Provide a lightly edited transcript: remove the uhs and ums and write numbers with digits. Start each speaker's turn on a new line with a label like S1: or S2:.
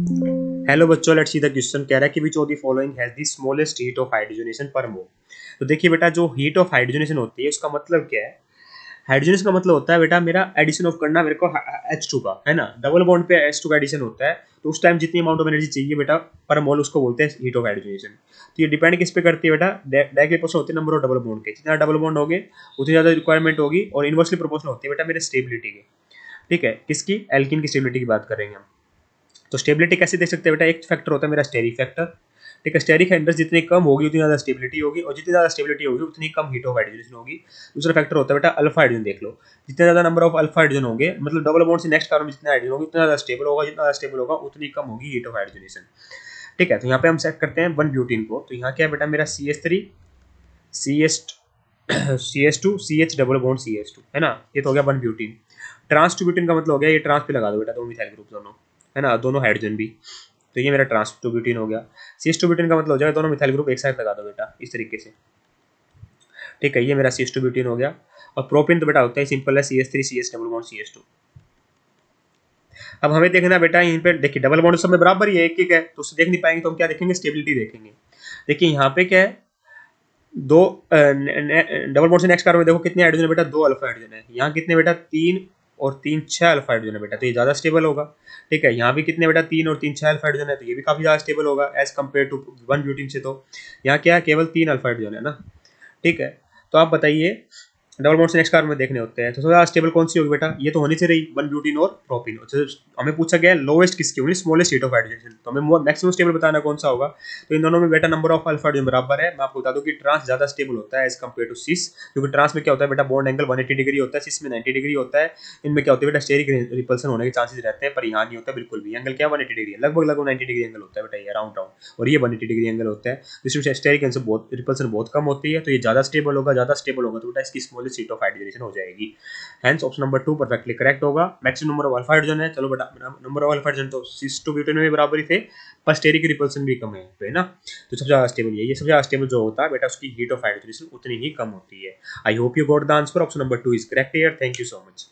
S1: Hello बच्चों, let's see the question. कह रहा है कि which of the following has the smallest heat of hydrogenation पर मोल। तो देखिए बेटा, जो हीट ऑफ हाइड्रोजनेशन होती है उसका मतलब क्या है। हाइड्रोजनेशन का मतलब होता है बेटा मेरा एडिशन ऑफ करना मेरे को H2 का, है ना। डबल बॉन्ड पे H2 का एडिशन होता है, तो उस टाइम जितनी अमाउंट ऑफ एनर्जी चाहिए बेटा पर मोल, उसको बोलते हैं हीट ऑफ हाइड्रोजनेशन। तो ये डिपेंड किस पे करती है बेटा, डायरेक्टली प्रोपोर्शनल होती है नंबर ऑफ डबल बॉन्ड के। जितना डबल बॉन्ड होंगे उतनी ज्यादा रिक्वायरमेंट होगी, और इनवर्सली प्रोपोर्शनल होती है बेटा मेरे स्टेबिलिटी की। ठीक है, किसकी? एल्किन की स्टेबिलिटी की बात करेंगे हम। तो स्टेबिलिटी कैसे देख सकते हैं बेटा, एक फैक्टर होता है मेरा स्टेरिक फैक्टर। ठीक है, स्टेरिक एनर्जी जितनी कम होगी उतनी ज़्यादा स्टेबिलिटी होगी, और जितनी ज़्यादा स्टेबिलिटी होगी उतनी कम हीट ऑफ हाइड्रोजन होगी। दूसरा फैक्टर होता है बेटा अल्फा हाइड्रोजन। देख लो, जितने ज़्यादा नंबर ऑफ अल्फा हाइड्रोजन होंगे, मतलब डबल बॉन्ड से नेक्स्ट कार्बन में जितने हाइड्रोजन होगी उतना ज़्यादा स्टेबल होगा, जितना ज़्यादा स्टेबल होगा उतनी कम होगी हीट ऑफ हाइड्रोजनेशन। ठीक है, तो यहाँ पे हम सेट करते हैं वन ब्यूटीन को। तो यहाँ क्या है बेटा मेरा CH3 CS CH2 CH double bond CH2, है ना। ये तो हो गया one butene. Trans two butene का मतलब हो गया, ये ट्रांस पे लगा दो बेटा, दो मिथाइल ग्रुप दोनों, है ना, दोनों हाइड्रोजन भी। तो ये मेरा ट्रांस टू ब्यूटीन हो गया। सीएच टू ब्यूटीन का मतलब हो जाएगा दोनों मिथाइल ग्रुप एक साथ लगा दो बेटा, इस तरीके से। ठीक है, ये मेरा CH2 ब्यूटीन हो गया। और प्रोपेन तो बेटा होता है सिंपल है, CH3 CH double bond CH2। अब हमें देखना बेटा, यहीं पे देखिए डबल बॉन्ड सब में बराबर ही है, एक एक है, तो उससे देख नहीं पाएंगे, तो हम क्या देखेंगे, स्टेबिलिटी देखेंगे। देखिए यहाँ पे क्या है, दो डबल बॉन्ड से नेक्स्ट कार्बन में देखो कितने हाइड्रोजन है बेटा, दो अल्फा हाइड्रोजन है। यहाँ कितने बेटा, तीन और तीन छह अल्फा हाइड्रोजन है बेटा, तो ये ज्यादा स्टेबल होगा। ठीक है, यहाँ भी कितने बेटा, तीन और तीन छह अल्फा हाइड्रोजन है, तो ये भी काफी ज्यादा स्टेबल होगा as compare to one butene से। तो यहाँ क्या है, केवल तीन अल्फा हाइड्रोजन है ना। ठीक है, तो आप बताइए डबल बॉन्ड से नेक्स्ट कार्बन में देखने होते हैं, तो सबसे ज्यादा स्टेबल कौन सी होगी बेटा, ये तो होनी चाहिए रही वन ब्यूटीन और प्रोपिन। तो हमें पूछा गया लोवेस्ट किसकी होगी, स्मॉलेस्ट हीट ऑफ हाइड्रोजन, तो हमें मैक्सिमम स्टेबल बताना कौन सा होगा। तो इन दोनों में बेटा नंबर ऑफ अल्फा हाइड्रोजन बराबर है। मैं आपको बता दूं कि ट्रांस ज्यादा स्टेबल होता है एज कम्पेयर टू सिस, क्योंकि ट्रांस में क्या होता है बेटा, बॉन्ड एंगल 180 डिग्री होता है, सिस में 90 डिग्री होता है। इनमें क्या होता है बेटा, स्टेरिक रिपल्सन होने के चांसेस रहते हैं, पर यहाँ नहीं होता बिल्कुल भी। एंगल क्या 180 डिग्री है, लगभग लगभग 90 डिग्री एंगल होता है बेटा, ये अराउंड राउंड, और ये 180 डिग्री एंगल होता है। जिसमें स्टेरिक रिपल्सन बहुत कम होती है, तो ये ज्यादा स्टेबल होगा, ज्यादा स्टेबल होगा तो बेटा इसकी स्मॉलेस्ट हीट ऑफ हाइड्रोजन हो जाएगी। Hence option number 2 perfectly correct होगा। Maximum number of alpha hydrogen है, चलो बेटा नंबर ऑफ अल्फा हाइड्रोजन तो सिस टू ब्यूटेन में बराबर ही थे, पर स्टेरिक रिपल्सन भी कम है ना। तो सबसे ज्यादा स्टेबल ये सबसे ज्यादा स्टेबल जो होता है बेटा, उसकी हीट ऑफ हाइड्रोजन उतनी ही कम होती है। I hope you got the answer. Option number 2 is correct here. Thank you so much.